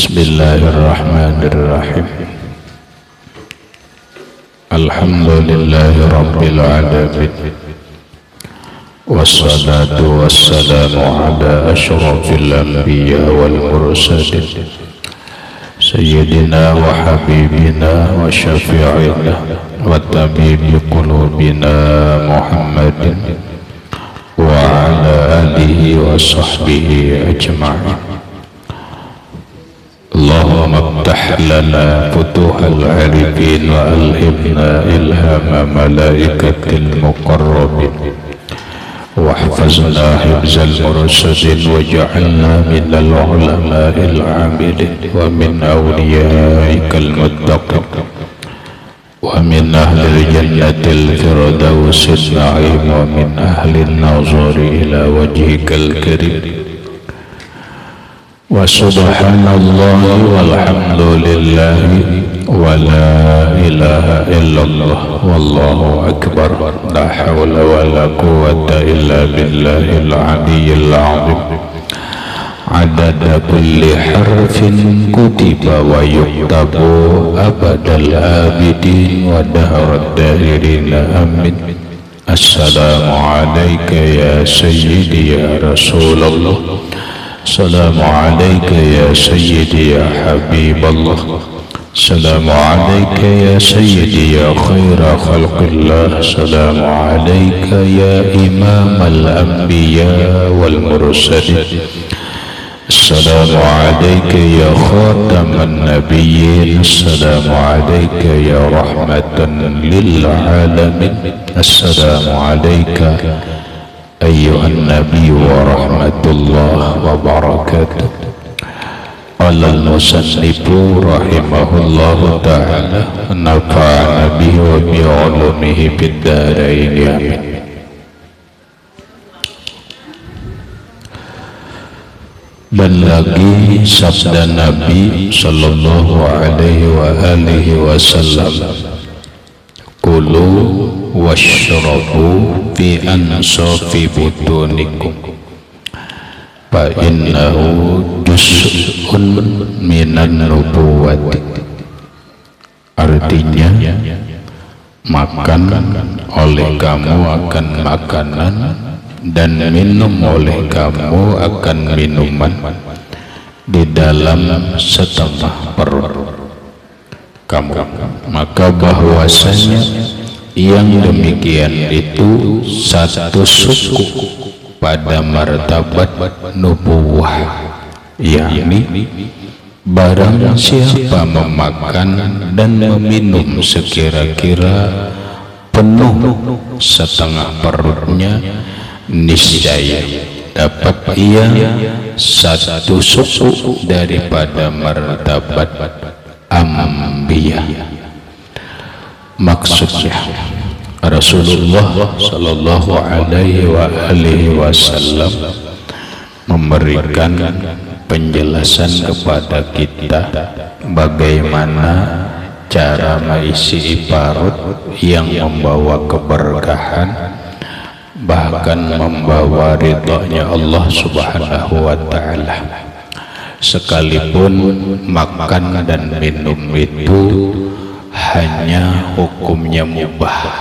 Bismillahirrahmanirrahim. Alhamdulillahi rabbil alamin. Wassalatu wassalamu ala asyrafil anbiya wal mursalin Sayyidina wa habibina wa syafi'ina wa tabibi qulubina Muhammadin wa ala alihi wa sahbihi ajma'in. Allahumma aftah lana futuhal arifin wa alhimna ilhama malaikatil muqarrabin wahfazna hifzal mursalin waj'alna minal ulama'il 'amilin wa min awliyaikal muttaqin wa min ahlil jannatil firdausil na'im wa min ahlin nazari ila wajhikal karim. Wa subhanallahi walhamdulillahi wa la ilaha illallah wallahu akbar. La hawla wa la quwwata illa billahil aliyyil azim. Adada kulli harfin kutiba wa yuktabu abadal abidin wa dahrad dahirin amin. Assalamu alayka ya sayyidi ya Rasulullah. Assalamu alayka ya sayyidi ya habiballah. Assalamu alayka ya sayyidi ya khaira khalqillah. Assalamu alayka ya imam al-anbiya wal mursalin. Assalamu alayka ya khataman nabiyyin. Assalamu alayka ya rahmatan lil alamin. Assalamu alayka ayyuhan nabi wa rahmatullah wa barakatuh. Qala al-musannifu rahimahullahu ta'ala nafa'ana bihi wa bi ulumihi fid dharain amin. Dan lagi sabda Nabi sallallahu alaihi wa alihi wasallam, kulu washrabu fi ansafi butunikum fa innahu juz'un minan nubuwati. Artinya, makan oleh kamu akan makanan dan minum oleh kamu akan minuman di dalam setengah perut kamu. Maka bahwasanya yang demikian itu satu suku pada martabat nubuwah, yakni barang siapa memakan dan meminum sekira-kira penuh setengah perutnya, niscaya dapat ia satu suku daripada martabat Anbiya. Maksudnya Rasulullah sallallahu alaihi wasallam memberikan penjelasan kepada kita bagaimana cara mengisi perut yang membawa keberkahan, bahkan membawa ridhonya Allah subhanahu wa ta'ala. Sekalipun makan dan minum itu hanya hukumnya mubah,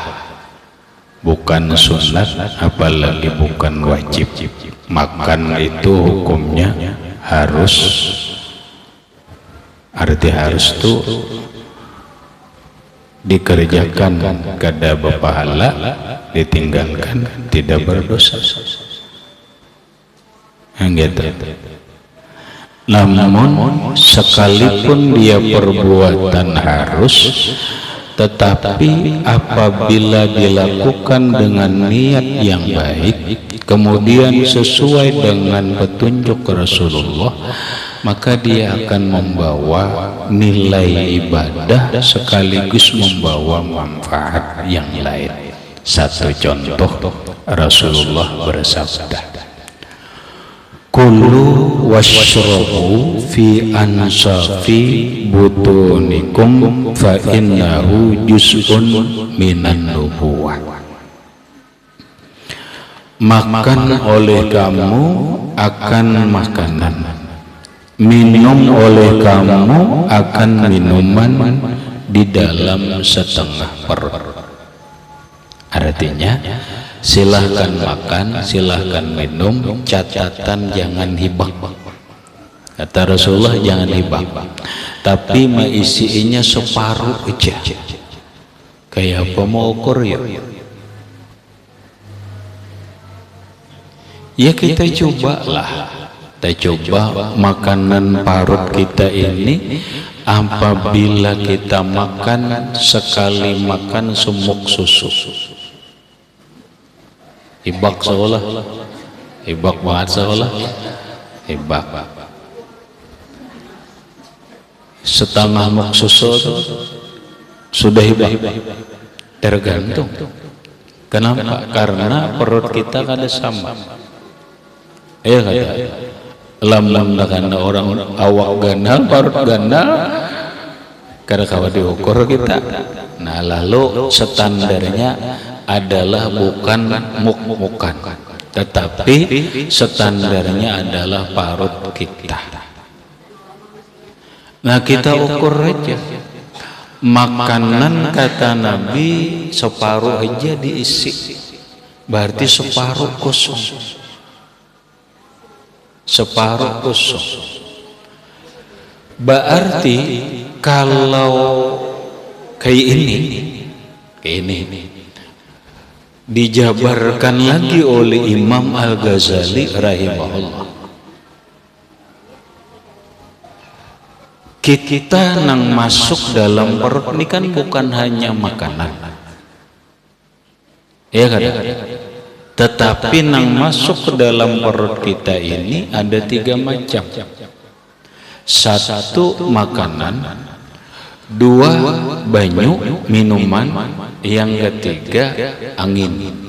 bukan sunat, apalagi bukan wajib. Makan itu hukumnya harus, arti harus itu dikerjakan kada berpahala, ditinggalkan tidak berdosa. Gitu. Namun sekalipun dia perbuatan harus, tetapi apabila dilakukan dengan niat yang baik, kemudian sesuai dengan petunjuk Rasulullah, maka dia akan membawa nilai ibadah sekaligus membawa manfaat yang lain. Satu contoh, Rasulullah bersabda, kulu washrabu fi ansafi butunikum fa innahu juz'un minan nubuwah. Makan oleh kamu akan makanan, minum oleh kamu akan minuman di dalam setengah perut. Artinya silahkan makan, silahkan minum, catatan jangan hibah. Kata Rasulullah jangan hibah, tapi isinya separuh aja. Kayak apa mau ukur ya? Ya kita cobalah, kita coba makanan parut kita ini. Apabila kita makan sekali makan semuk susu, hibak seolah, hibak banget seolah, hibak. Setengah muk susu sudah hibak, tergantung. Kenapa? Karena perut kita kada sama. Ya kata, lam karena orang awak ganda, parut ganda, kada kawa diukur kita. Nah lalu standarnya adalah bukan muk-mukan, tetapi standarnya adalah parut kita. Nah kita ukur aja. Makanan kata Nabi separuh aja diisi, berarti separuh kosong. Separuh kosong. Berarti kalau kayak ini dijabarkan lagi oleh Imam Al-Ghazali rahimahullah. Kita nang masuk dalam perut ini kan bukan hanya makanan, ya kan? Tetapi nang masuk ke dalam perut kita ini ada 3 macam. 1 makanan, 2 banyu minuman, yang ketiga angin.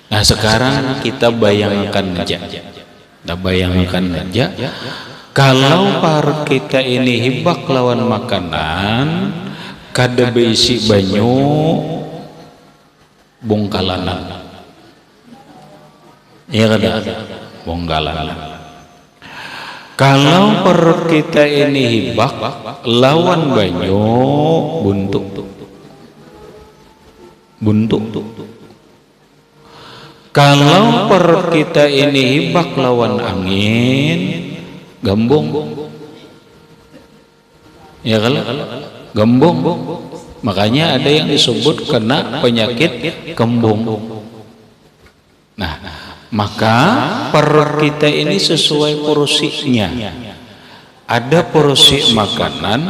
Nah sekarang kita bayangkan aja. Kita bayangkan aja, kalau parut kita ini hibak lawan makanan, kada berisi banyu, bongkalanan. Ya kada, bongkalanan. Kalau perut kita ini hibak lawan banyu, buntu. Kalau perut kita ini hibak lawan angin, gembung. Ya kalau gembung. Makanya ada yang disebut kena penyakit kembung. Nah, maka perut kita ini sesuai porsinya. Ada porsi makanan,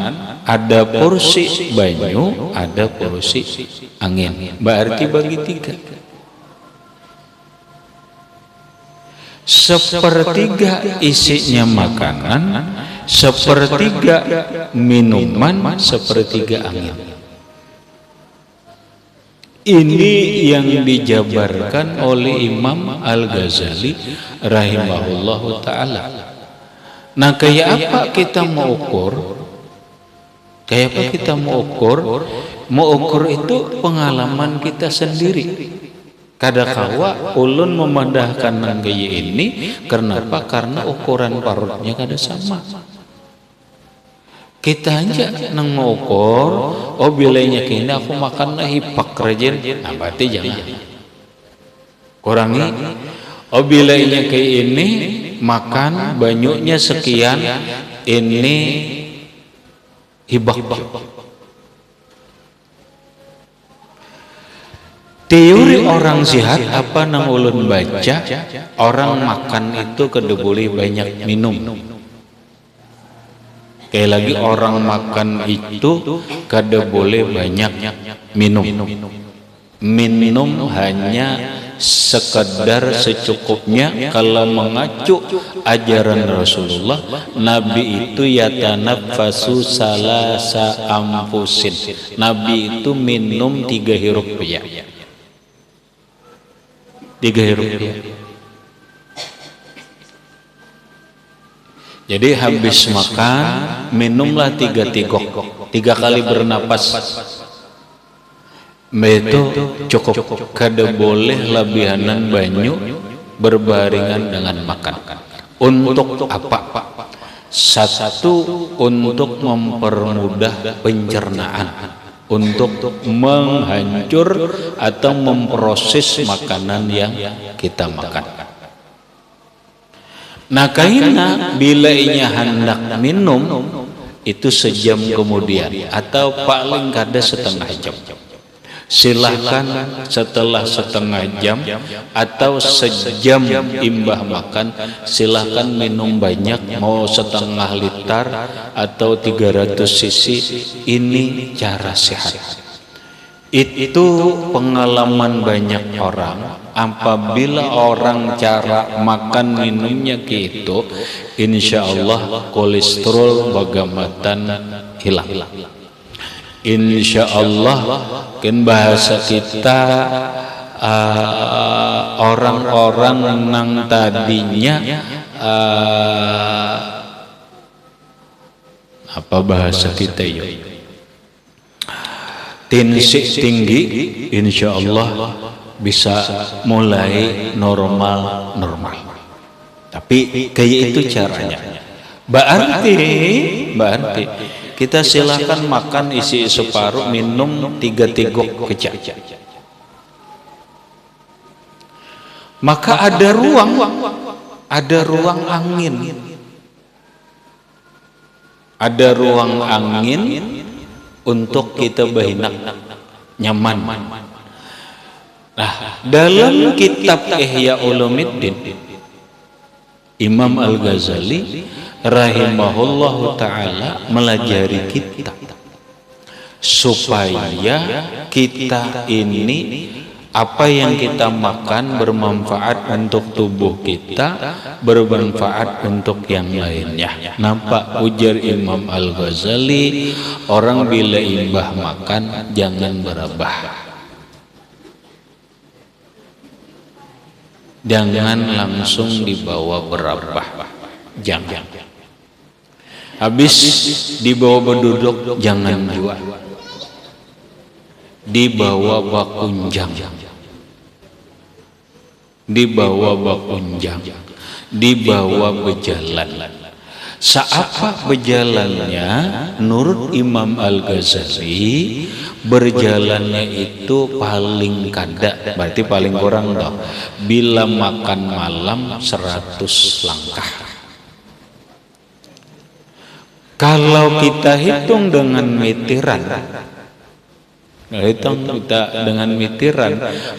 ada porsi banyu, ada porsi angin. Berarti bagi 3. Sepertiga isinya makanan, sepertiga minuman, sepertiga angin. Ini yang dijabarkan oleh Imam Al-Ghazali rahimahullahu ta'ala. Nah kayak apa kita mau ukur? Kayak apa kita mau ukur? Mau ukur itu pengalaman kita sendiri. Kadakawa ulun memandahkan nang gaya ini, kenapa? Karena ukuran parutnya kada sama. Kita aja nang mau ukur, oh bilainya kini aku makan hipak rajin, nah berarti jangan kurangi. Oh bilainya kayak ini makan banyunya sekian, ini hibak. Teori orang sehat apa nang ulun baca, orang makan itu kada boleh banyak minum. Kayak lagi orang makan itu kada boleh banyak minum. Minum hanya sekedar secukupnya. Kalau mengacu ajaran Rasulullah, Nabi itu yatanaffasu salasa amfusin. Nabi itu minum 3 hirup ya. 3 hirup ya. Jadi habis makan minumlah 3 tigok, 3 kali bernapas. Itu cukup. Kada boleh lebihanan banyu, berbarengan dengan makan. Untuk apa? Satu, untuk mempermudah pencernaan, untuk menghancur atau memproses makanan yang kita makan. Nah, karena bila ia hendak minum itu sejam kemudian atau paling kada setengah jam. Silahkan setelah setengah jam atau sejam imbah makan, silahkan minum banyak, mau setengah liter atau 300 cc. Ini cara sehat. Itu pengalaman banyak orang. Apabila orang cara makan minumnya gitu, insya Allah kolesterol bagamatan hilang. Insya Allah kan bahasa kita orang-orang nang tadinya apa bahasa kita yuk, tensi tinggi, insya Allah bisa mulai normal. Tapi kayak itu caranya. Berarti kita silakan makan isi separuh, minum 3 teguk kecap. Maka ada ruang angin. Ada ruang angin untuk kita berhinak nyaman. Nah, dalam kitab Ihya Ulumuddin, Imam Al-Ghazali rahimahullahu ta'ala melajari kita supaya kita ini apa yang kita makan bermanfaat untuk tubuh kita, bermanfaat untuk yang lainnya. Nampak ujar Imam Al-Ghazali, orang bila imbah makan jangan berabah, jangan langsung dibawa berabah, jangan. Habis dibawa berduduk, jangan juga. Dibawa bakunjang, dibawa bakunjang, dibawa berjalan. Seapa berjalannya? Menurut Imam Al-Ghazali, berjalannya itu paling kada, berarti paling kurang dong, bila makan malam 100 langkah. Kalau kita hitung dengan meteran,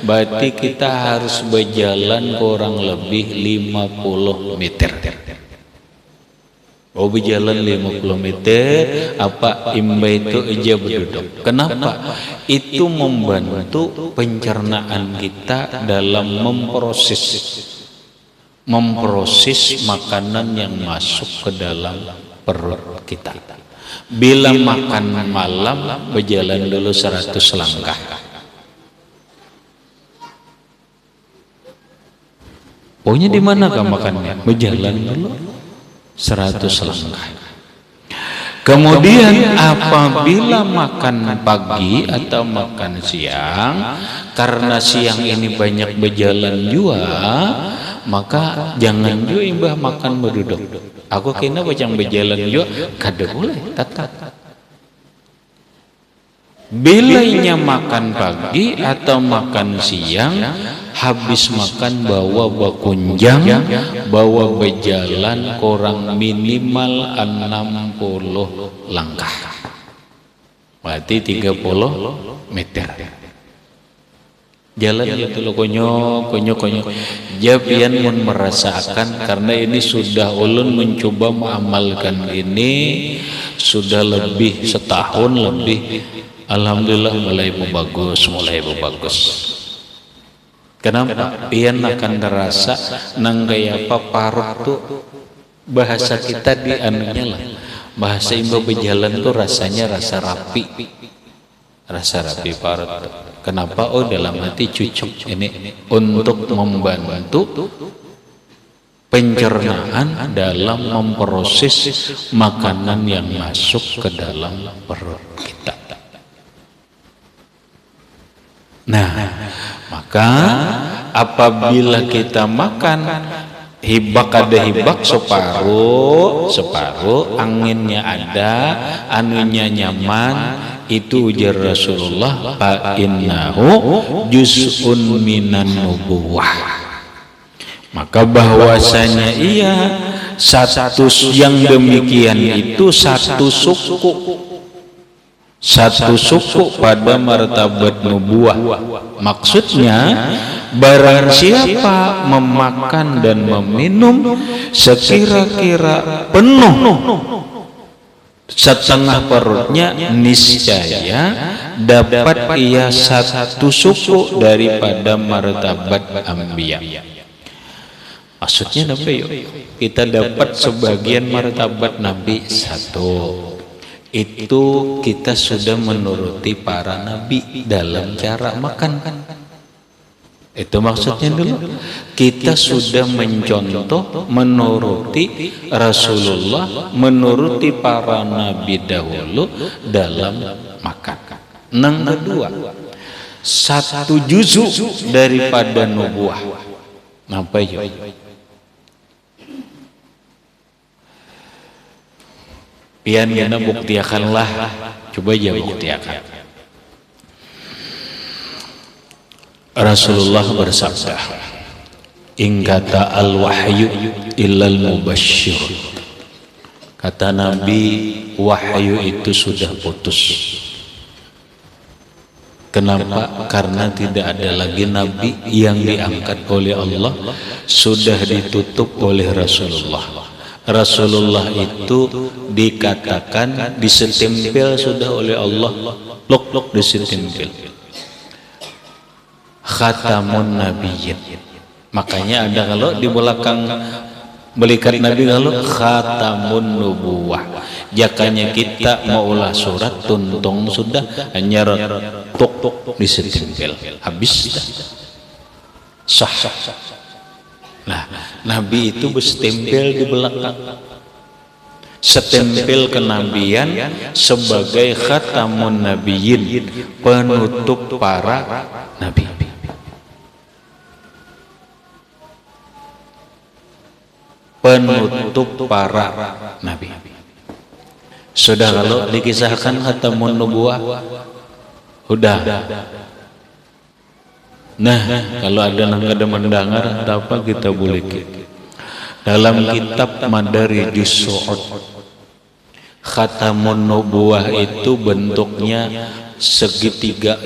berarti kita harus berjalan kurang lebih 50 meter. Oh, berjalan 50 meter, apa imbah itu aja berduduk. Kenapa? Itu membantu pencernaan kita dalam memproses makanan yang masuk ke dalam perut kita. Bila makan malam, berjalan dulu 100 langkah. Pokoknya di manakah makannya? Berjalan dulu 100 langkah. Kemudian apabila makan pagi atau makan siang, karena siang ini banyak berjalan juga, maka jangan juga imbah makan berduduk. Aku kena bacang berjalan juga, kada boleh tetap. Bilanya makan pagi atau makan siang, habis makan bawa bakunjang, bawa berjalan kurang minimal 60 langkah. Berarti 30 meter. Jalan itu lo konyok. Japian pun merasakan, karena ini sudah ulun mencoba mengamalkan ini sudah lebih setahun lebih. Alhamdulillah mulai bagus. Kenapa? Pian akan terasa nang gaya apa parut tuh, bahasa kita di anunya lah. Bahasa imbau berjalan tuh rasanya rasa rapi parut. Kenapa? Oh, dalam hati cucuk ini untuk membantu pencernaan dalam memproses makanan yang masuk ke dalam perut kita. Nah, maka apabila kita makan hibak, ada hibak separuh, anginnya ada, anunya nyaman, itu ujar Rasulullah, fa innahu juz'un minan nubuwah. Maka bahwasanya iya, satu yang demikian itu satu suku pada martabat nubuah. Maksudnya barang siapa memakan dan meminum sekira-kira penuh setengah perutnya, niscaya dapat ia satu suku daripada martabat anbiya. Maksudnya apa yuk? Kita dapat sebagian martabat Nabi satu. Itu kita sudah menuruti para nabi dalam cara makan. Itu maksudnya dulu. Kita sudah mencontoh, menuruti Rasulullah, menuruti para nabi dahulu dalam makan. Yang kedua, satu juzu daripada nubuah. Apa yuk? Pian yana buktiakanlah, coba aja buktiakan. Rasulullah bersabda, ingkata al-wahyu illal mubasyir. Kata Nabi, wahyu itu sudah putus. Kenapa? Karena tidak ada lagi Nabi yang diangkat oleh Allah, sudah ditutup oleh Rasulullah. Rasulullah itu dikatakan disetimpel sudah oleh Allah, lok disetimpel khatamun nabiyyin. Makanya ada kalau di belakang belikat Nabi kalau khatamun nubuwah. Jakanya kita mau ulah surat tuntung sudah hanya tok disetimpel habis sah. Nah, Nabi itu berstempel di belakang, setempel kenabian sebagai khatamun nabiyyin, penutup para nabi. Penutup para nabi. Sudah kalau dikisahkan khatamun nubuwah, udah. Nah, kalau ada mendengar apa kita boleh dalam kitab Madarijus Su'ud, khatamun nubuwah itu bentuknya segitiga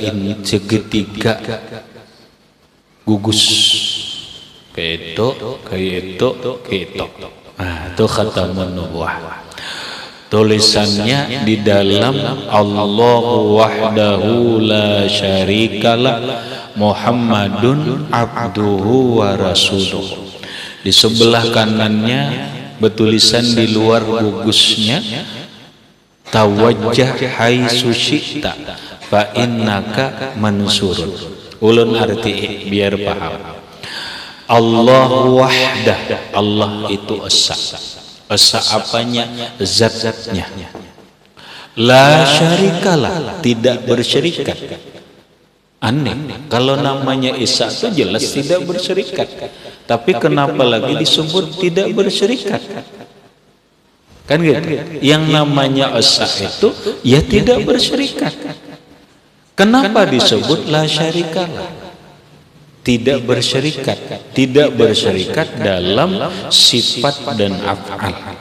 gugus kayak itu. Nah, itu khatamun nubuwah. Tulisannya di dalam Allahu wahdahu la syarikalah Muhammadun abduhu wa rasuluh. Di sebelah kanannya bertulisan di luar gugusnya, tawajjah haitsu syi'ta fa innaka mansurun. Ulun arti biar paham. Allahu wahdah, Allah itu esa. Esa apanya? Zat-zatnya. La syarikalah, tidak bersyarikat. Aneh, kalau namanya Isa itu jelas tidak bersyarikat. Tapi kenapa lagi disebut tidak bersyarikat? Kan gitu? Yang namanya Esa itu ya tidak bersyarikat. Kenapa disebut la syarikalah? Tidak bersyarikat. Tidak bersyarikat dalam sifat dan af'al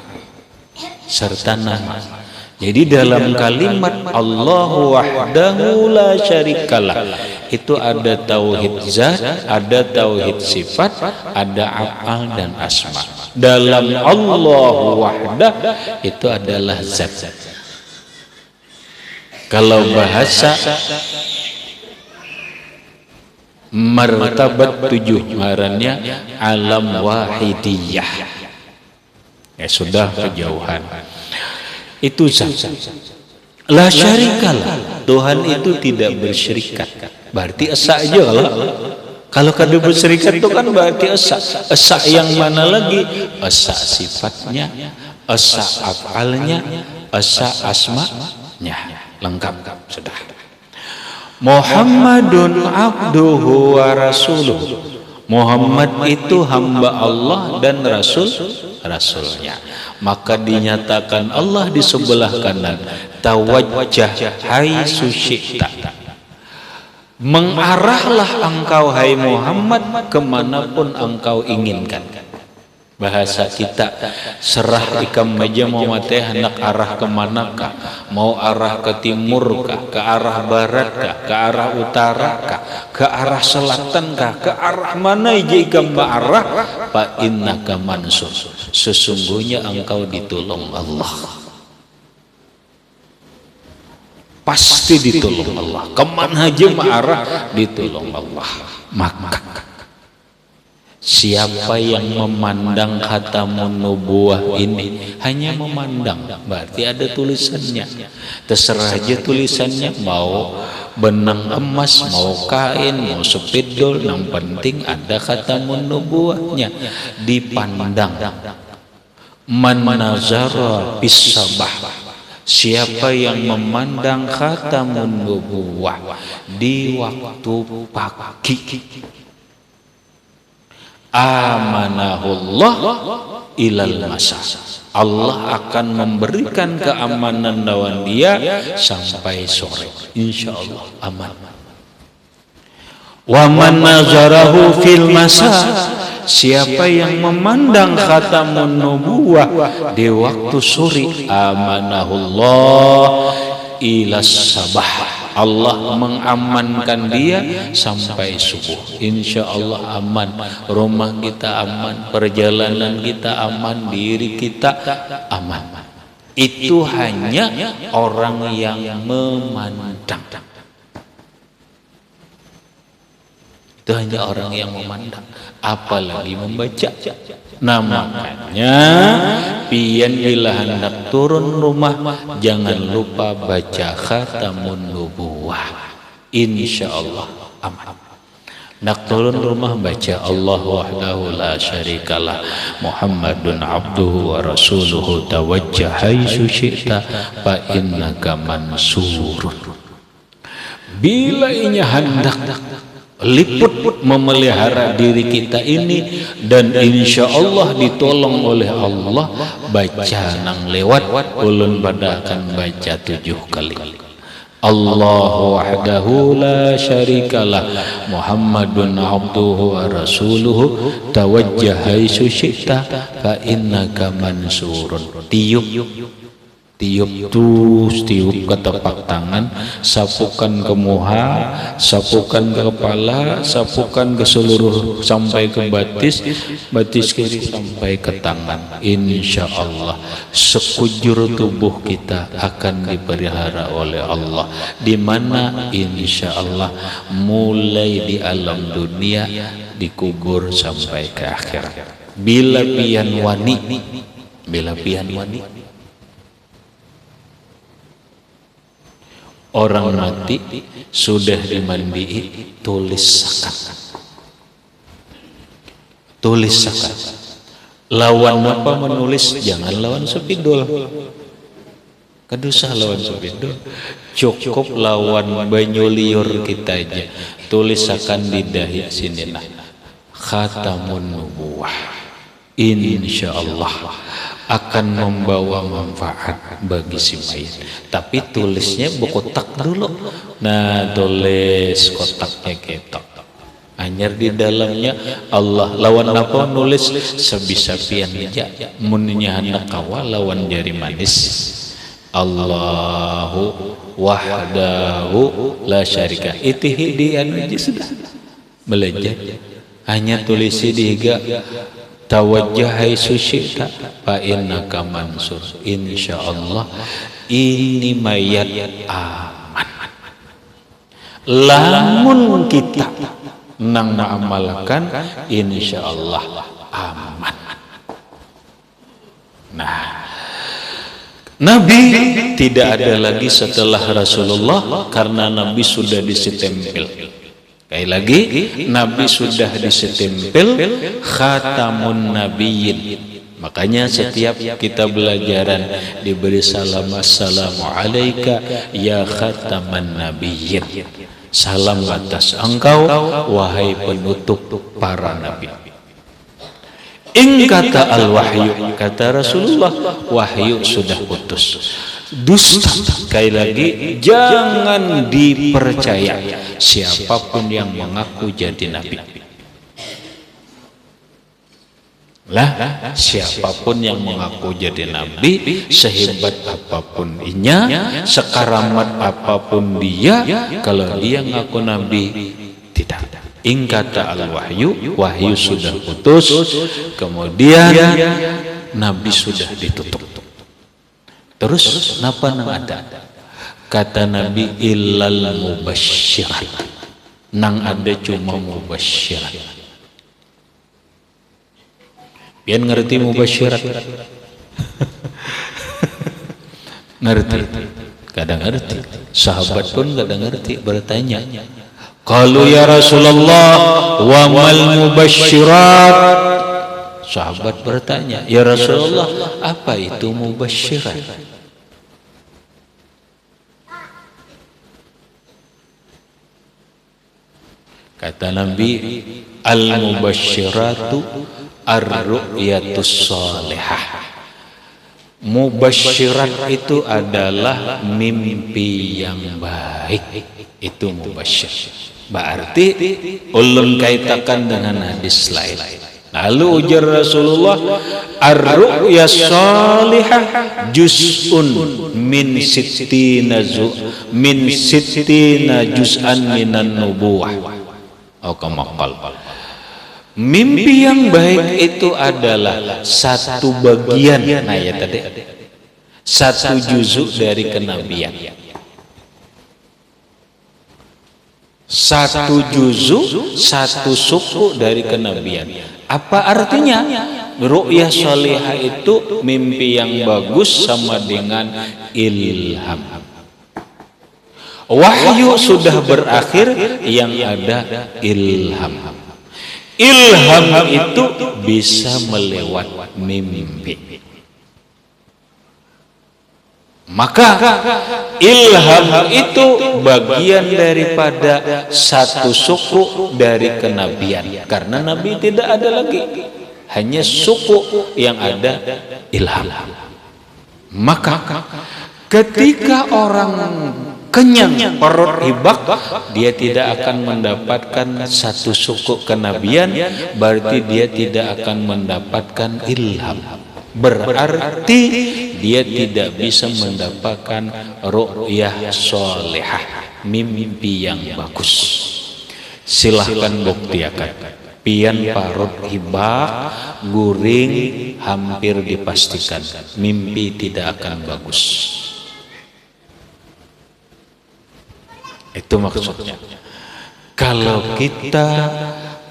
serta nama. Jadi dalam kalimat Allahu wahdahu la syarikalah itu ada tauhid zat, ada tauhid sifat, ada af'al dan asma. Dalam Allahu wahdah itu adalah zat. Kalau bahasa martabat 7 ngarannya alam wahidiyah. Ya sudah kejauhan. Itu zat. La syarikalah, Tuhan itu tidak bersyarikat. Berarti esa aja kalau kada bersyarikat itu kan berarti esa. Esa yang mana lagi? Esa sifatnya, esa afalnya, esa asmanya. Lengkap sudah. Muhammadun abduhu wa rasuluh. Muhammad itu hamba Allah dan rasulnya. Maka dinyatakan Allah di sebelah kanan, tawajjah haitsu syi'ta. Mengarahlah engkau hai Muhammad kemanapun engkau inginkan. Bahasa kita, serah ikam meja mau mate hendak arah kemanakah, mau arah ke timur kah, ke arah barat kah, ke arah utara kah, ke arah selatan kah, ke arah mana aja ikam arah, fa innaka mansur, sesungguhnya engkau ditolong Allah, pasti ditolong Allah, kemana aja arah ditolong Allah. Maka siapa yang memandang khatamun nubuwah ini, hanya memandang, berarti ada tulisannya. Terserah aja tulisannya, mau benang emas, mau kain, mau spidol, yang penting ada khatamun nubuwahnya, dipandang. Man nazara bis sabah, siapa yang memandang khatamun nubuwah di waktu pagi, amanahullah ilal masa, Allah akan memberikan keamanan lawan dia sampai sore, insya Allah aman. Wa man nazarahu fil masa, siapa yang memandang khatamun nubuwah di waktu sore, amanahullah ilas sabah, Allah mengamankan dia sampai subuh, insya Allah aman. Rumah kita aman, perjalanan kita aman, diri kita aman. Itu hanya orang yang memandang. Itu hanya orang yang memandang, apalagi membaca. Nah makanya pian bila hendak turun rumah, jangan lupa baca khatamun nubuwah, insya Allah aman. Nak turun rumah baca Allah wahdahu la syarikalah, Muhammadun abduhu wa rasuluhu, tawajjah haitsu syi'ta fa innaka mansurun. Bila inya hendak liput memelihara diri kita ini, dan insya Allah ditolong oleh Allah, baca nang lewat ulun pada akan baca 7 kali. Allahu wahdahu la syarikalah, Muhammadun abduhu wa rasuluhu, tawajjah haitsu syi'ta fa innaka mansurun. Tiup ke tepak tangan, sapukan ke muha, sapukan ke kepala, sapukan ke seluruh sampai ke batis kiri sampai ke tangan. Insya Allah sekujur tubuh kita akan dipelihara oleh Allah, di mana insya Allah mulai di alam dunia, dikubur sampai ke akhirat. Bila pian wani orang mati sudah dimandii, tulis sakat. Lawan apa menulis? Jangan lawan sepidol, kadosa lawan sepidol. Cukup lawan banyu liur kita aja, tulisakan di dahi sini, nah khatamun nubuwah, insya Allah akan membawa manfaat bagi si mayit. Tapi tulisnya berkotak dulu. Nah, tulis kotaknya ketok. Anyar di dalamnya Allah, lawan apa nulis sebisa pian aja. Munnya anak kawa lawan jari manis. Allahu wahdahu la syarika. Itihi di anu aja sudah belajar. Hanya tulisi di higa, tawajjah haitsu syi'ta fa innaka mansur. Insyaallah ini mayat aman. Lamun kita nang mengamalkan, insyaallah aman. Nah, Nabi tidak ada lagi setelah Rasulullah, karena Nabi sudah disitempel. Sekali lagi, Nabi sudah disitempel khatamun nabiyyin. Makanya setiap kita belajaran diberi salam, assalamu alaika ya khataman nabiyyin. Salam atas engkau wahai penutup para nabi. In kata al-wahyu, kata Rasulullah, wahyu sudah putus. Dusta, sekali lagi jangan dipercaya siapapun yang mengaku jadi nabi. Lah, siapapun yang mengaku jadi nabi, sehebat apapun inya, sekaramat apapun dia, kalau dia ngaku nabi, tidak. In kata al-wahyu, wahyu sudah putus, kemudian nabi sudah ditutup. Terus napa nang ada? Kata Nabi, illal mubasyirat. Nang ada cuma mubasyirat. Pian ngerti mubasyirat? Ngerti? Kadang ngerti. Sahabat pun kadang ngerti, bertanya. Qalu ya Rasulullah, wa mal mubasyirat? Sahabat bertanya, ya Rasulullah, apa itu mubasyirat? Kata Nabi, al-mubasyiratu ar-ru'yatus salihah. Mubasyirat itu adalah mimpi yang baik. Itu mubasyir. Berarti ulun kaitakan dengan hadis lain. Lalu ujar Rasulullah, ar-ru'ya salihah juz'un min sittina juz'an minan nubuwah. Mimpi yang baik itu adalah satu bagian, nah ya tadi, satu juzuk dari kenabian. Satu juzuk, satu suku dari kenabian. Apa artinya? Ru'yah salihah itu mimpi yang bagus sama dengan ilham. Wahyu sudah berakhir, yang ada ilham. Ilham itu bisa melewat mimpi. Maka ilham itu bagian daripada satu suku dari kenabian. Karena nabi tidak ada lagi, hanya suku yang ada ilham. Maka ketika orang kenyang perut hibak, dia tidak akan mendapatkan satu suku kenabian, berarti dia tidak akan mendapatkan ilham. Berarti dia tidak bisa mendapatkan ru'yah sholihah, mimpi yang bagus. Silahkan buktikan. Pian parut hibak, guring, hampir dipastikan mimpi tidak akan bagus. Itu maksudnya. Kalau kita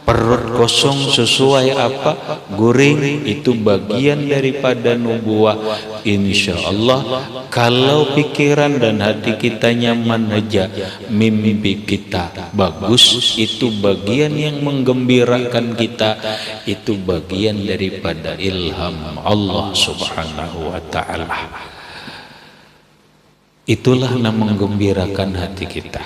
perut kosong sesuai apa? Guring, itu bagian daripada nubuah. Insya Allah, kalau pikiran dan hati kita nyaman aja, mimpi kita bagus, itu bagian yang menggembirakan kita. Itu bagian daripada ilham Allah Subhanahu wa ta'ala. Itulah yang menggembirakan hati kita.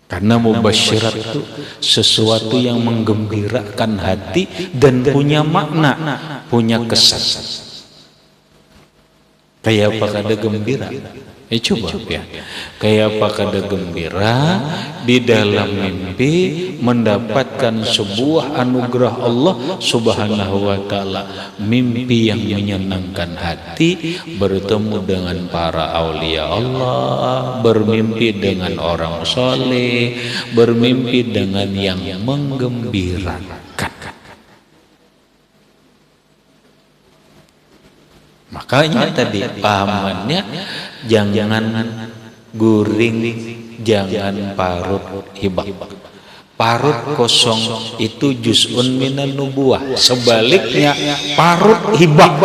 Karena mubasyirat itu sesuatu yang menggembirakan hati dan punya makna, punya kesan. Kayak apa kada gembira? Coba ya. Kayak apa kada gembira di dalam mimpi mendapatkan sebuah anugerah Allah Subhanahu wa ta'ala, mimpi yang menyenangkan hati, bertemu dengan para aulia Allah, bermimpi dengan orang soleh, bermimpi dengan yang menggembirakan. Makanya tadi pahamannya, jangan guring, jangan parut hibak. Parut kosong itu juz'un minan nubuwah. Sebaliknya parut hibak,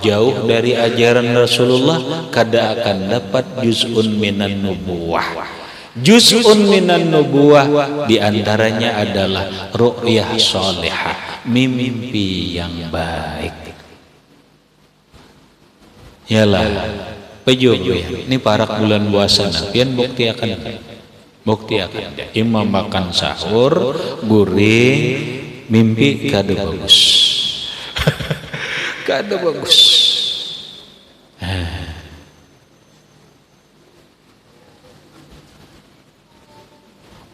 jauh dari ajaran Rasulullah, kada akan dapat juz'un minan nubuwah. Juz'un minan nubuwah diantaranya adalah ru'yah sholihah, mimpi yang baik. Yalah, pejo ya. Ini parak bulan puasa, pian bukti akan bukti akan imam makan sahur guring mimpi kada bagus. Kada bagus.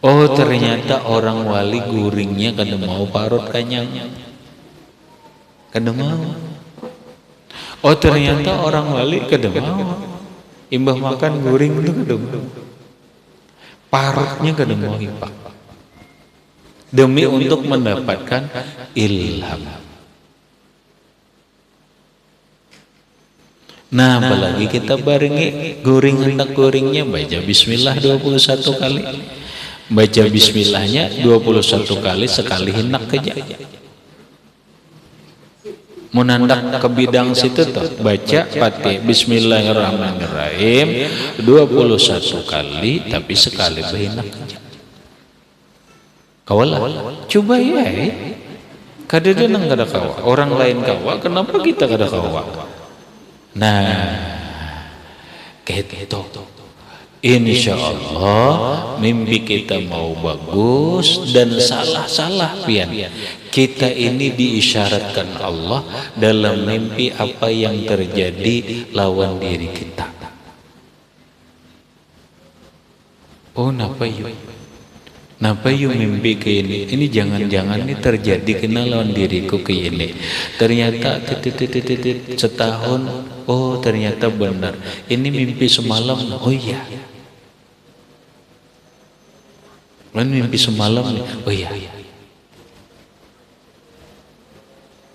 Oh ternyata orang wali guringnya kada mau parut kanyang. Kada mau. Oh ternyata orang wali kada mau. Imbah makan guring itu kada mau. Parutnya kada mau ipak. Demi untuk mendapatkan ilham. Nah, apalagi kita barengi guring hendak guringnya baca bismillah 21 kali. Baca bismillahnya 21 kali sekali hendak aja. Menandak ke bidang situ tuh baca Fatihah bismillahirrahmanirrahim 21 kali tapi sekali hendak aja. Kawala coba ya. Kada denang kada kawa. Orang lain kawa, kenapa kita kada kawa? Nah, gitu. Insya Allah mimpi kita mau bagus dan salah pian. Kita ini diisyaratkan Allah dalam mimpi apa yang terjadi lawan diri kita. Oh napa yuk mimpi ke ini? Ini jangan-jangan ini terjadi kena lawan diriku ke ini. Ternyata setahun, oh ternyata benar. Ini mimpi semalam, oh iya. Mimpi semalam nih, oh iya.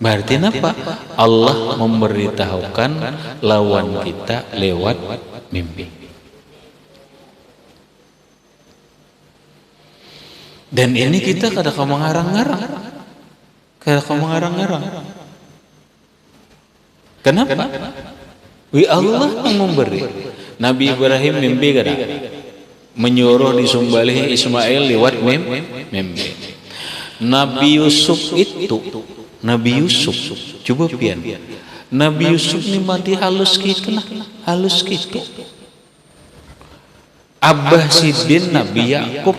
Berarti apa? Allah memberitahukan lawan kita lewat mimpi. Dan ini kita kada mengarang-arang. Kenapa? Allah yang memberi. Nabi Ibrahim mimpi kada? Menyuruh disembelih Ismail lewat mimpi. Nabi Yusuf coba pian. Nabi Yusuf ni mati halus kita. Abah Sidin Nabi Yakub.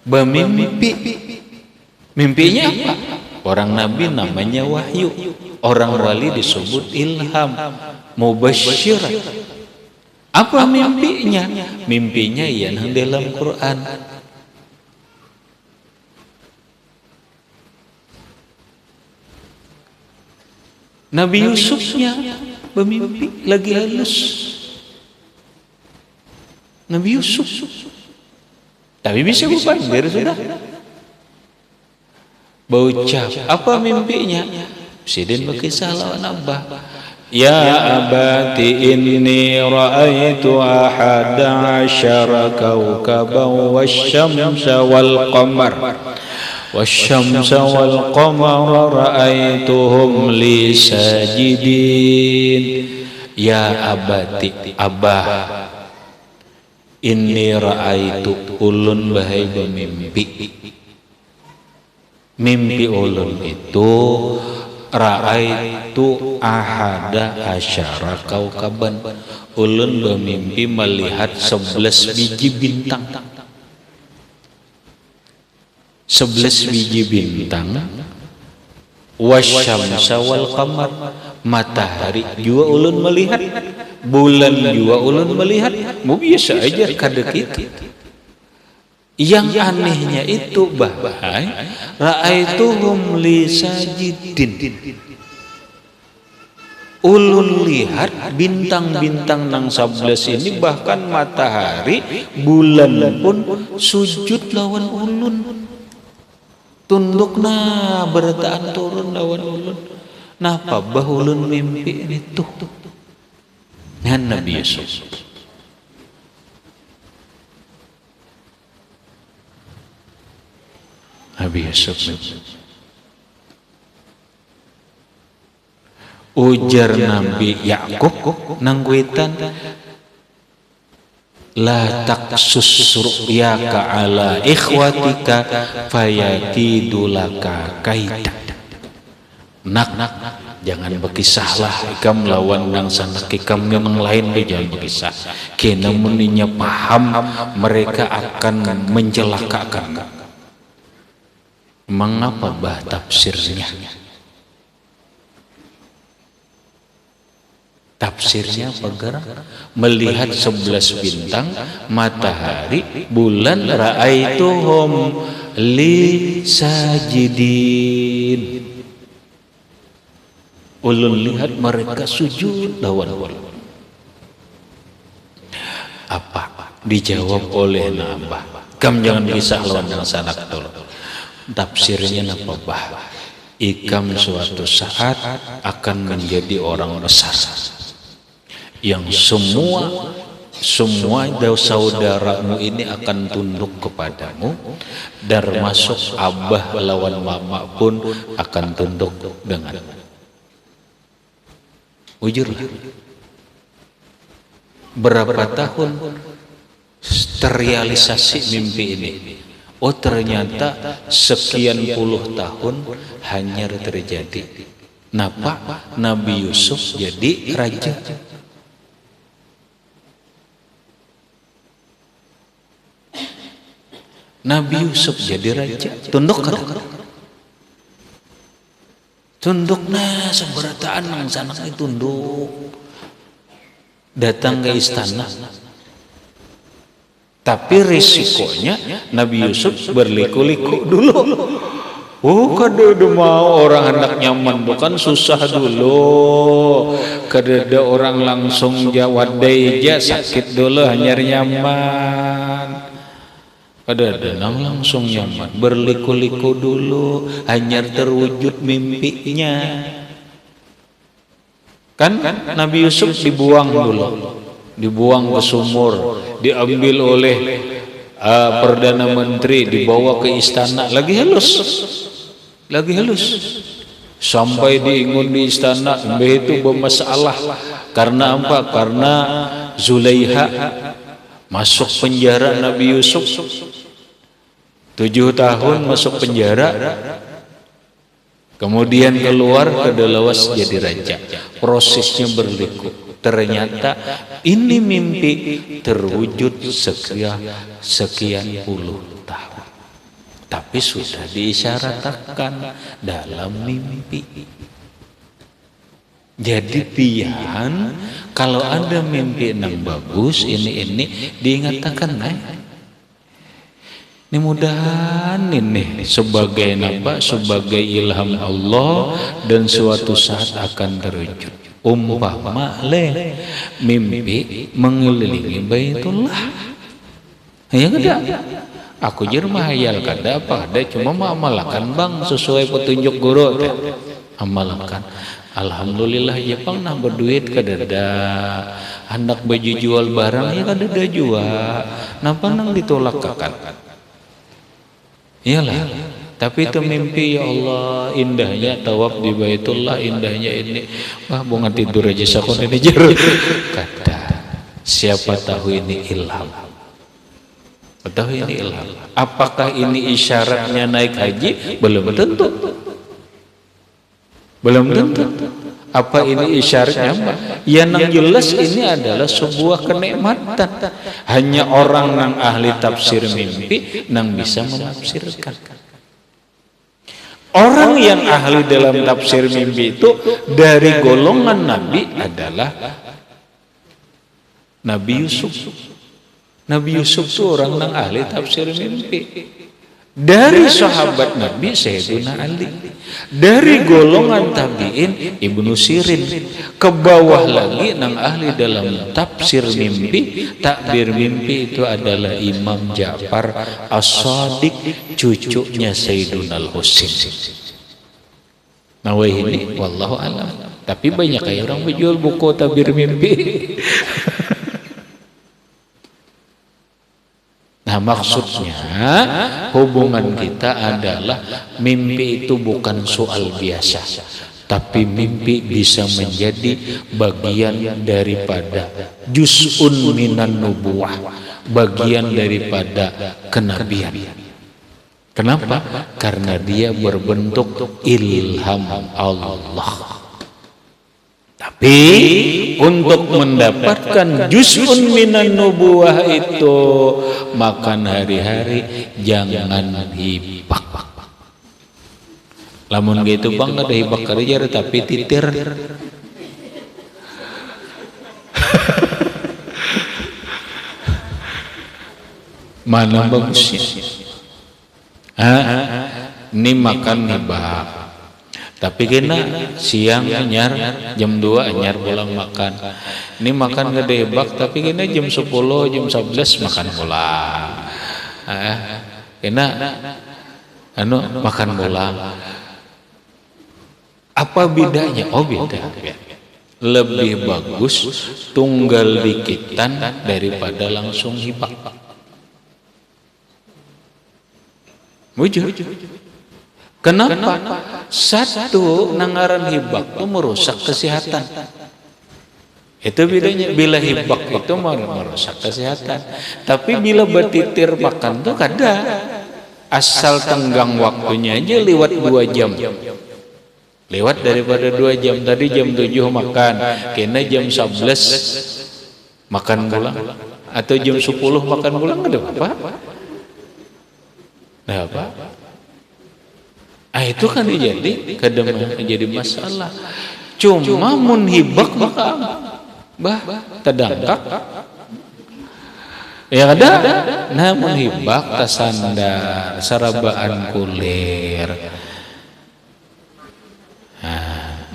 Bermimpi. Mimpinya apa? Orang Nabi namanya wahyu. Orang wali disebut ilham. Mubasyir. Apa mimpinya? Mimpinya yang dalam Quran. Nabi Yusufnya bermimpi lagi halus. Nabi Yusuf. Tapi bisa berpandir sudah. Baucap. Apa mimpinya? Presiden berkisah lawan Abah. Ya abati inni ra'aitu ahada asyara kawkaban wasyamsa wal qamar. Wasyamsa wal qamara ra'aituhum li sajidin. Ya abati, Abah. Inni ra'aitu ulun bahai bermimpi. Mimpi ulun itu ra'aitu ahada asyara kaukaban. Ulun bermimpi melihat 11 biji bintang. 11 biji bintang. Wasyamsa wal qamar. Matahari juga ulun melihat. Bulan juga ulun melihat. Mau biasa aja kada kita. Yang anehnya itu bahai ra'aituhum li sajidin. Ulun lihat bintang-bintang nang 11 ini, bahkan matahari, bulan pun sujud lawan ulun. Tundukna berataan turun lawan ulun. Napa bah ulun mimpi ini tuh dengan Nabi Yusuf. Nabi Yusuf. Ujar Nabi Yakub nangguitan, la taqsus ru'yaka ala ikhwatika fayakidu laka kaita. Nak Jangan berkisahlah ikam lawan nang sana ikam yang lain tu jangan berkisah. Kena muninya paham mereka akan mencelakakan. Mengapa bah tafsirnya? Tafsirnya bagaimana? Melihat 11 bintang, matahari, bulan, ra'aituhum li sajidin. Ulun lihat mereka sujud lawan Allah. Apa? Dijawab oleh Nabah. Kam jangan kisah lawan yang sanak tol. Tafsirnya apa bah? Ikam suatu saat akan menjadi orang besar. Yang semua saudaramu ini akan tunduk kepadamu, dan termasuk abah lawan mama pun akan tunduk denganmu. Ujur berapa tahun terrealisasi mimpi ini? Oh ternyata sekian puluh tahun hanya terjadi. Napa Nabi Yusuf jadi raja? Nabi Yusuf jadi raja, tunduk kan? Tunduk nah seberataan nang sana tunduk. Datang ke istana. Tapi risikonya Nabi Yusuf berliku-liku dulu. Oh kada mau orang hendak nyaman bukan susah dulu. Kada orang langsung jawab aja sakit dulu hanyar nyaman. Ada nang langsung nyaman, berliku-liku dulu, hanya terwujud mimpinya. Kan Nabi Yusuf dibuang dulu, dibuang ke sumur, diambil oleh Perdana Menteri, dibawa ke istana, lagi halus, sampai diingun di istana, itu bermasalah. Karena apa? Karena Zulaiha masuk penjara Nabi Yusuf 7 tahun masuk penjara, kemudian keluar kedalawas jadi raja. Prosesnya berliku. Ternyata ini mimpi terwujud sekian puluh tahun, tapi sudah diisyaratkan dalam mimpi. Jadi pian kalau ada mimpi yang bagus ini diingatkan ini mudahan ini sebagai napa, sebagai ilham Allah dan suatu saat akan terwujud. Umpama mimpi mengelilingi Baitullah, ya kada? Aku jer mahayal kada apa ada cuma mengamalkan bang sesuai petunjuk guru amalkan. Alhamdulillah ya pang nah berduit kadada, hendak baju jual barang ya kadada jual, napa nang ditolak kakan? Iyalah, tapi itu mimpi ya Allah, indahnya tawaf di Baitullah, indahnya ini, wah bunga tidur aja sakon ini jer. Kata, siapa tahu ini ilham? Tahu ini ilham? Apakah ini isyaratnya naik haji? Belum tentu. Belum tentu. Apa ini isyaratnya? Ya nang jelas ini adalah sebuah kenikmatan. Hanya orang nang ahli tafsir mimpi nang bisa menafsirkan. Orang yang ahli dalam tafsir mimpi itu dari golongan Nabi adalah Nabi Yusuf. Nabi Yusuf itu orang nang ahli tafsir mimpi. Dari sahabat Nabi Sayyidina Ali, dari golongan tabi'in Ibnu Sirin, ke bawah lagi nang ahli dalam tafsir mimpi, takbir mimpi itu adalah Imam Ja'far As-Shadiq, cucunya Sayyidina Al-Husain. Nah ini wallahu alam. Tapi banyak kayak orang menjual buku takbir mimpi. Nah maksudnya hubungan kita adalah mimpi itu bukan soal biasa, tapi mimpi bisa menjadi bagian daripada juz'un minan nubuwah, bagian daripada kenabian. Kenapa? Karena dia berbentuk ilham Allah. untuk mendapatkan juz'un minan nubuwah itu makan hari-hari jangan hibak. Lamun gitu bang ada hibak kerja tapi titir. Mana bagusnya? Ini makan hibak. Tapi kena siang anyar jam 2 anyar pulang makan. Ini makan gede hibak tapi kena jam 10 jam 11 makan pulang. Kena makan pulang. Apa bedanya? Oh beda. Lebih bagus tunggal dikitan daripada langsung hibak. Wujud. Kenapa? Satu, nangaran hibak itu merusak kesehatan. Itu bedanya. Bila hibak itu merusak kesehatan. Tapi bila betitir makan tuh kada. Asal tenggang waktunya aja lewat 2 jam. Lewat daripada 2 jam. Tadi jam 7 makan. Kena jam 11 makan pulang. Atau jam 10 makan pulang. Ada apa? Nah apa? Itu kan jadi masalah. Cuma mun hibak maka terdangkak. Ya ada. Namun hibak tasandar sarabaan kulir.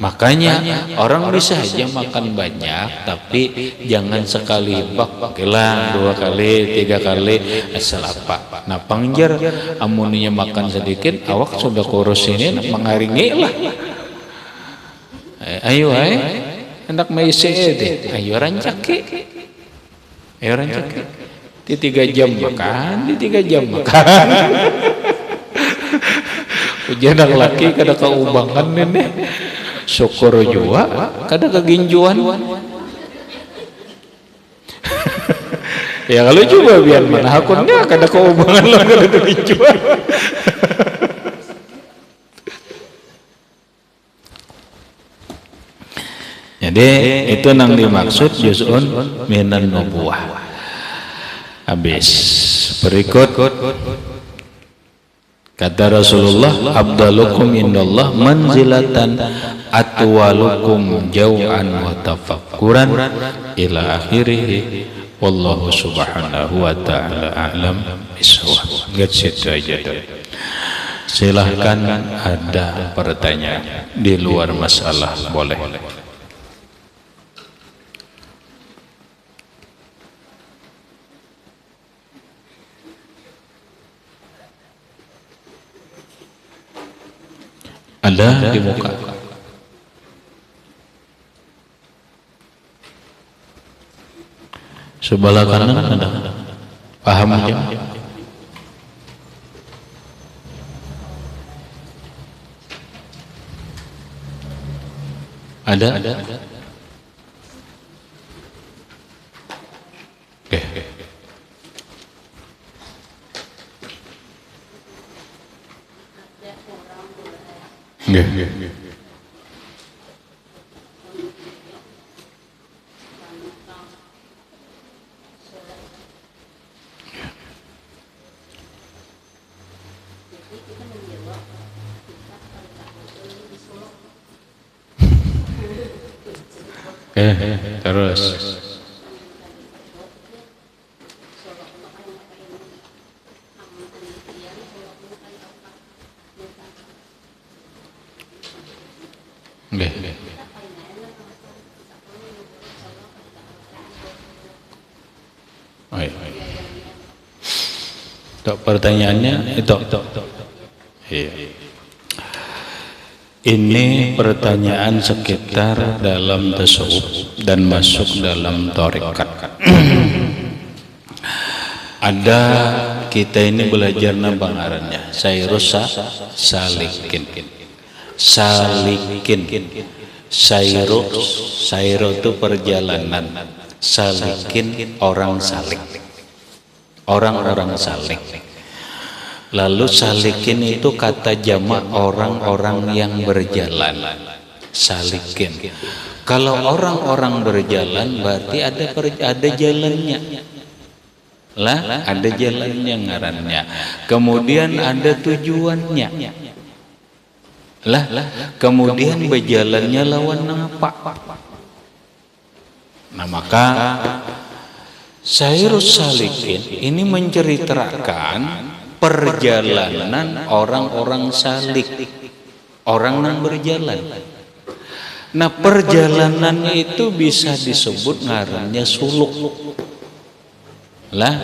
Makanya orang bisa aja makan banyak tapi jangan sekali hibak, gelang 2 kali 3 kali asal apa. Nah pangjar amuninya makan sedikit awak sudah kurus ini mengaringi lah. Ayo hendak maise deh. Ayo rancaki. Di 3 jam makan, di 3 jam makan. Ujian laki kada kaubangan ini. Syukur jua kada keginjuan. Ya kalau coba biar mana hakunnya kada keubangan lah kada keginjuan. Jadi itu nang dimaksud juz'un minan nubuwah. Habis berikut kata Rasulullah, abdalukum indallah manzilatan atwalukum jau'an wa tafakkuran ila akhirih. Wallahu subhanahu wa ta'ala a'lam bishawab. Gitu aja. Silahkan ada pertanyaan di luar masalah boleh. Ada di muka. Sebelah kanan ada. Paham aja. Ada. Oke. Nggih. Terus. Nggih. Pertanyaannya itu. Iya. Ini pertanyaan sekitar dalam tasawuf dan masuk dalam tarekat. Ada kita ini belajar bangarannya Sairus Salikin. Sairo itu perjalanan, salikin orang salik, orang-orang salik. Lalu salikin itu kata jamak orang-orang yang berjalan. salikin. Kalau orang-orang berjalan berarti ada jalannya. Lah, ada jalannya ngarannya. Kemudian ada tujuannya. Lah, kemudian berjalannya lawan apa? Nah, maka Sairus Salikin ini menceritakan perjalanan orang-orang salik, orang yang berjalan. Nah, perjalanannya itu bisa disebut ngarannya suluk. Lah,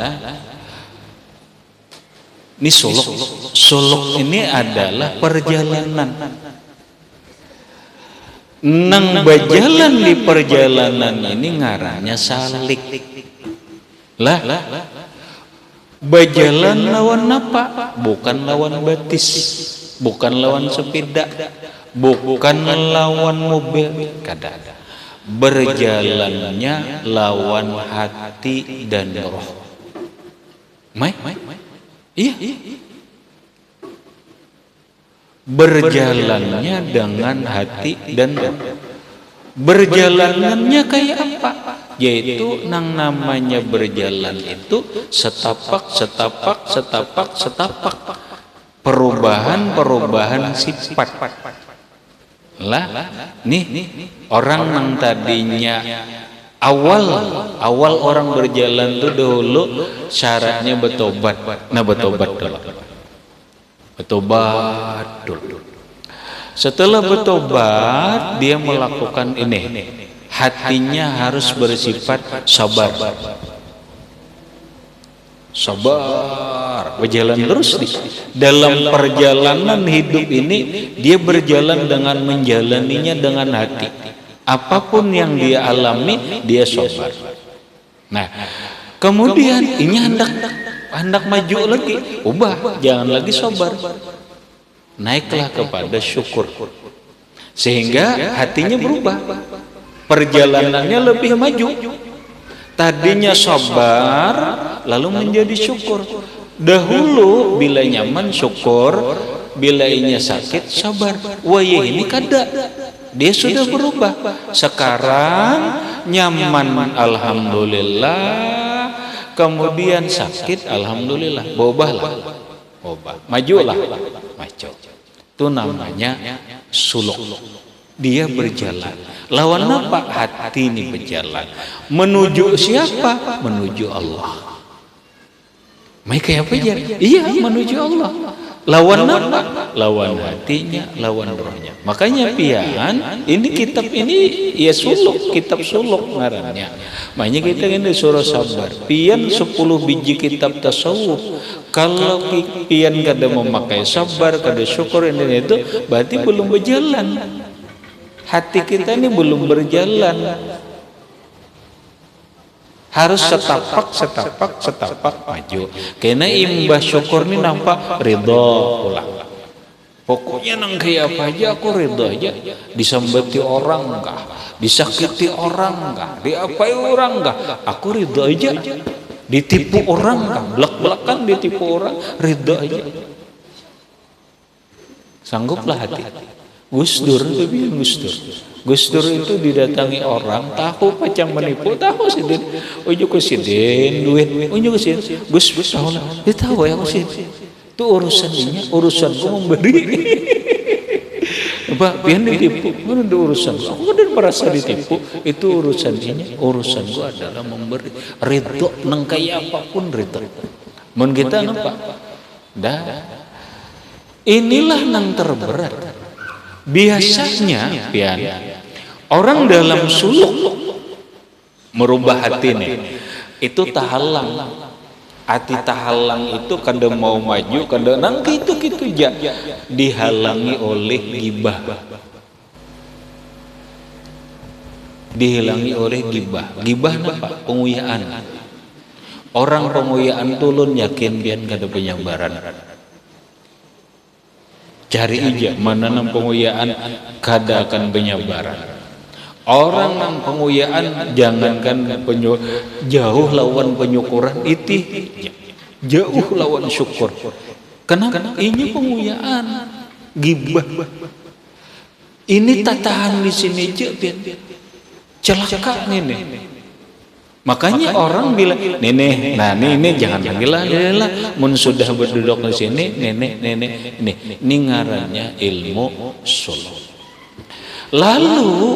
ini suluk. Suluk ini adalah perjalanan. Nang berjalan di perjalanan ini ngarannya salik. Lah, berjalan lawan apa? Bukan lawan batis, bukan lawan sepeda, bukan lawan mobil, kada. Berjalannya lawan hati dan roh. Iya. Berjalannya dengan hati dan roh. Berjalanannya kayak apa? Yaitu nang namanya berjalan itu setapak. Perubahan sifat. Lah, nih orang yang tadinya awal orang berjalan tuh dulu syaratnya bertobat. Nah, bertobat dulu. Setelah bertobat, dia melakukan ini. Hatinya harus bersifat sabar. Berjalan terus nih. Dalam perjalanan hidup ini, dia berjalan dengan menjalaninya dengan hati. Apapun yang dia alami, dia sabar. Nah, kemudian ini hendak maju lagi, ubah, jangan lagi sabar. Naiklah kepada syukur, sehingga hatinya berubah, perjalanannya lebih maju. Tadinya sabar, lalu menjadi syukur. Dahulu bila nyaman syukur, bila inya sakit sabar. Wah, ini kada, dia sudah berubah. Sekarang nyaman, alhamdulillah. Kemudian sakit, alhamdulillah. Berubahlah, majulah, maju. Itu namanya suluk. Dia berjalan. Lawan apa? Hati ini berjalan. Menuju siapa? Menuju Allah. Mereka apa ya? Iya, menuju Allah. Lawan apa? Lawan hatinya, lawan rohnya. Makanya pian, ini kitab ini ya suluk, kitab suluk ngarannya. Makanya kita ini suruh sabar. Pian 10 biji kitab tasawuf. Kalau pian kada memakai sabar, kada syukur ini itu, berarti belum berjalan. Hati kita ini belum berjalan. Harus setapak maju. Karena imbas syukur ini nampak ridho pulang. Pokoknya nang kayak apa aja aku ridho aja. Disambati orang enggak, disakiti orang enggak, diapai orang enggak, aku ridho aja. Ditipu orang enggak, belak-belakan ditipu orang, ridho aja. Sangguplah hati. Gus Dur itu didatangi orang, tahu pacang menipu, tahu sidin, ujuk ke sidin, duit, ujuk ke sidin, Gus tahu lah, dia tahu ya Gus, itu urusannya, urusanku memberi. Pak, pian ditipu, mana ada urusan? Aku kan merasa ditipu, itu urusannya, urusanku adalah memberi, ridho, nang kaya apapun ridho. Mun kita nampak, inilah nang terberat. Biasanya pian orang dalam suluk merubah hati nih itu tahalang. Hati tahalang itu kada mau maju, kada nang gitu aja, dihalangi oleh gibah. Dihalangi oleh gibah. Gibah apa? Penguyaan. Orang penguyaan tulun yakin pian kada penyabaran. Cari aja mana nang penguyaan kada akan penyabaran. Orang nang penguyaan jangankan jauh lawan penyukuran itu jauh lawan syukur. Kenapa? Ini penguyaan, gibah. Ini tatahan di sini aja pian. Celaka nih. Makanya orang bilang, nenek, nah ini jangan panggil lah, mun sudah berduduk di sini, nenek, ini ngarannya ilmu suluk. Lalu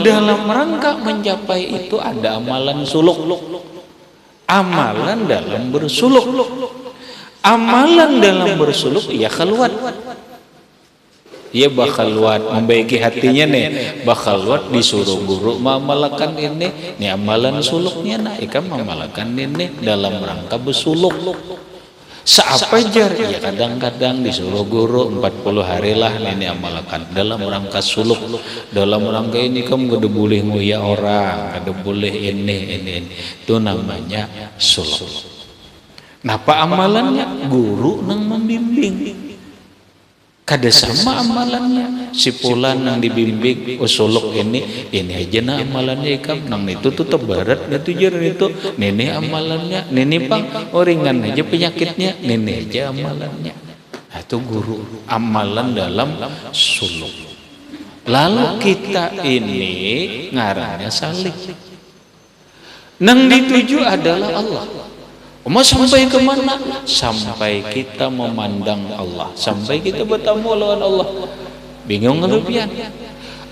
dalam rangka mencapai itu ada amalan suluk, amalan dalam bersuluk, amalan dalam bersuluk, ya keluar. Ia bakal luat membaiki hatinya nih, bakal luat disuruh guru mengamalkan ini amalan suluknya nah ikam mengamalkan ini dalam rangka bersuluk seapa jar ya kadang-kadang disuruh guru 40 hari lah ini amalkan dalam rangka suluk, dalam rangka ini kamu gak boleh nguya orang, gak boleh ini itu namanya suluk. Napa amalannya? Guru nang membimbing. Kada sama amalannya si pulan nang dibimbing usuluk ini aja na amalannya ikam nang itu tuh tebarat itu jaran itu nenek amalannya nenek pang ringan aja penyakitnya nenek aja amalannya. Nah, itu guru amalan dalam suluk. Lalu kita ini ngarannya salik nang dituju adalah Allah. Mau sampai kemana? Sampai kita memandang Allah, sampai kita bertemu lawan Allah. Bingung ngelebihan.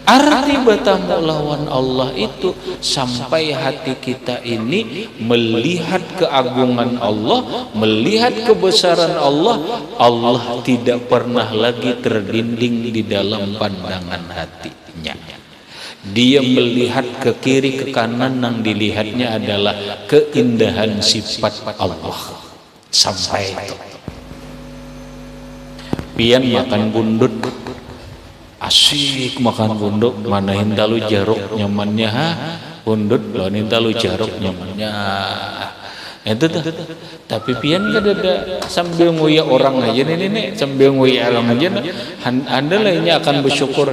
Arti bertemu lawan Allah itu sampai hati kita ini melihat keagungan Allah, melihat kebesaran Allah. Allah tidak pernah lagi terdinding di dalam pandangan hatinya. Dia melihat ke kiri ke kanan, yang dilihatnya adalah keindahan sifat Allah. Sampai itu pian makan bundut asyik makan bundut, manahin talu jaruk nyamannya bundut lawanin talu jaruk nyamannya itu tuh. Tapi pian kan ada sambil nguya orang aja nih sambil nguya orang aja anda lainnya akan bersyukur.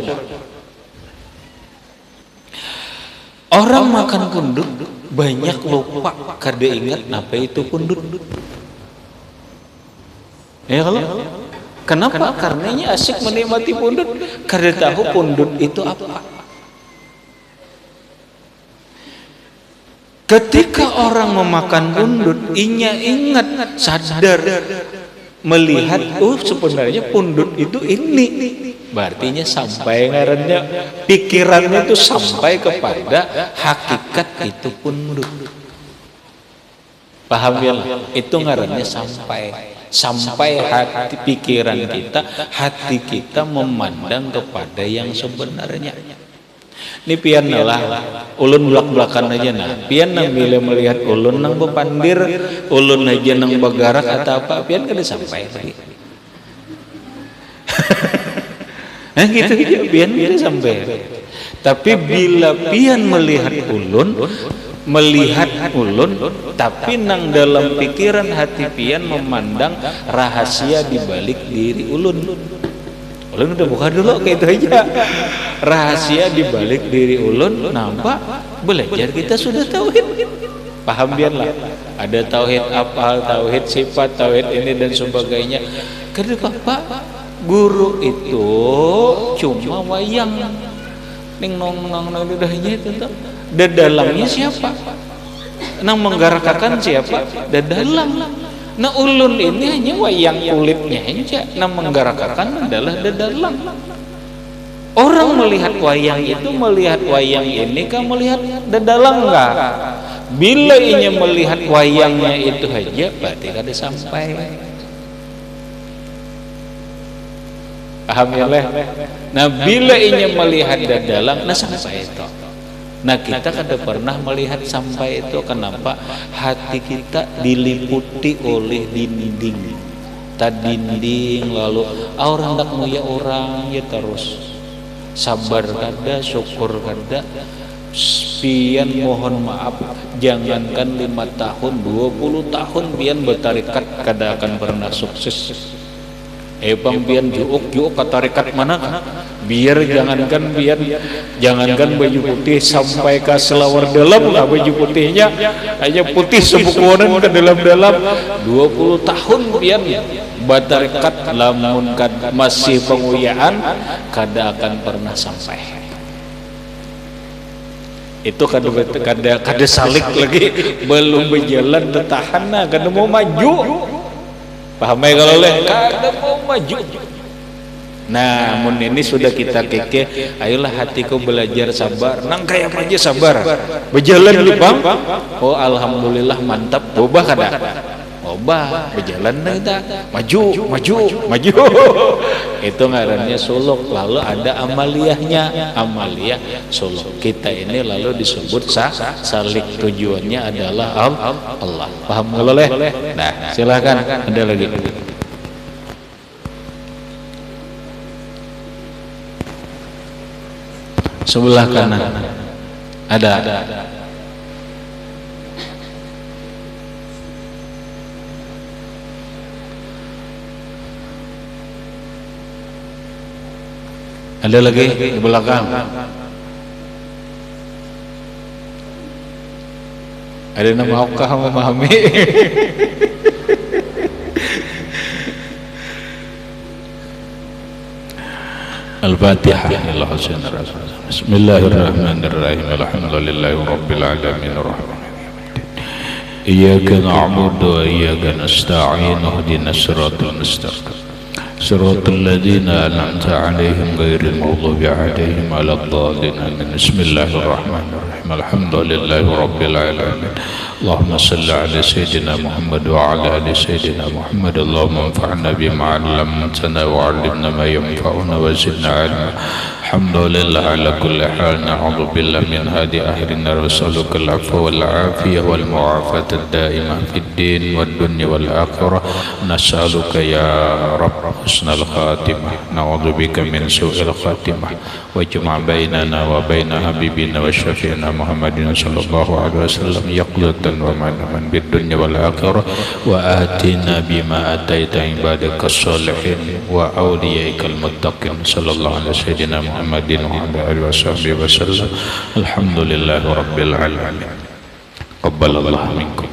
Orang makan pundut banyak lupa kada ingat apa itu pundut. Ya kalau kenapa? Karenanya asik menikmati pundut, kada tahu pundut itu apa. Ketika orang memakan pundut, inya ingat, sadar, melihat, sebenarnya pundut itu ini. Berartinya sampai ngarannya pikirannya itu sampai kepada hakikat itu pundut. Paham ya? Itu ngarannya sampai hati pikiran kita, hati kita memandang kepada yang sebenarnya. Ini pian lah, ulun belak-belakan aja nah. Pian nang milih melihat ulun nang bepandir, ulun aja nang bagarak atau apa, pian kada sampai lagi. Nah gitu pian bisa sampai. Tapi bila pian melihat ulun, tapi nang dalam pikiran hati pian memandang rahasia di balik diri ulun. Ulun udah buka dulu kayak itu aja. Rahasia di balik diri ulun, nampak belajar kita sudah tauhid. Paham pian lah. Ada tauhid apa, tauhid sifat, tauhid ini dan sebagainya. Karena Bapak guru itu cuma wayang ning nong ludahnya itu tuh. Dadalangnya siapa? Nang menggerakkan siapa? Dadalang. Nah ulun ini hanya wayang kulitnya aja. Nang menggerakkan adalah dadalang. Orang melihat wayang itu melihat wayang ini kan melihat dadalang enggak? Bila inya melihat wayangnya itu aja berarti kada sampai. Paham ya leh? Nah bila inya melihat dadalang, nah sampai itu. Nah kita kada pernah melihat sampai itu. Kenapa? Hati kita diliputi oleh dinding. Dinding lalu orang hendak muya orang ya terus. Sabar kada, syukur kada. Pian mohon maaf, jangankan 5 tahun, 20 tahun pian bertarikat kada akan pernah sukses. Bang biar juuk ke tarekat mana biar jangankan baju putih sampai ke selawar dalam lah baju putihnya aja putih sebukuan ke dalam 20 tahun biar batarekat lamun masih penguyaan kada akan pernah sampai. Itu kada salik lagi belum berjalan bertahan kada mau maju. Paham ya kalau kada mau maju. Nah, mun ini sudah kita keke, ayolah hatiku belajar sabar. Nang kayak apa aja sabar. Berjalan dulu, Bang. Oh, alhamdulillah mantap. Obah kada? Obah, berjalan dah. Maju. Itu ngarannya suluk. Lalu ada amaliyahnya, amaliyah suluk. Kita ini lalu disebut salik. Tujuannya adalah Allah. Paham kalau leh? Nah, silakan. Ada lagi. Sebelah kanan ada. Ada lagi di belakang. Ada nama Okah memahami. Al-Fatihah. Bismillahirrahmanirrahim. Alhamdulillahi rabbil alamin arrahmanirrahim. Iyyaka na'budu wa iyyaka nasta'in. Ihdinas siratal mustaqim. Siratal ladzina an'amta 'alaihim ghairil maghdubi 'alaihim waladdallin. Bismillahirrahmanirrahim. Alhamdulillahi rabbil alamin. Allahumma salli ala sayyidina Muhammad wa ala ali sayyidina Muhammad. Allahumma anfa'na bima 'allamtana wa 'allimna ma yanfa'una wa zidna 'ilma. Alhamdulillah ala kulli hal. Na'udzu billahi min hadi ahlina rasulika al-'afwa wal 'afiyah wal mu'afata ad-da'imah fid din wad dunya wal akhirah. Nas'aluka ya rabb husnal khatimah. Na'udzu bika min su'il khatimah. Wajma' bainana wa baina habibina wa syafi'ina Muhammadin sallallahu alaihi wasallam yaqdatan wa manaman bid dunya wal akhirah. Wa atina bima ataita ibadaka sholihin wa awliyaikal muttaqin sallallahu alaihi sayyidina Muhammadin wa ala alihi washabihi wasallam. Alhamdulillahi rabbil alamin. Qabbalallahu minkum.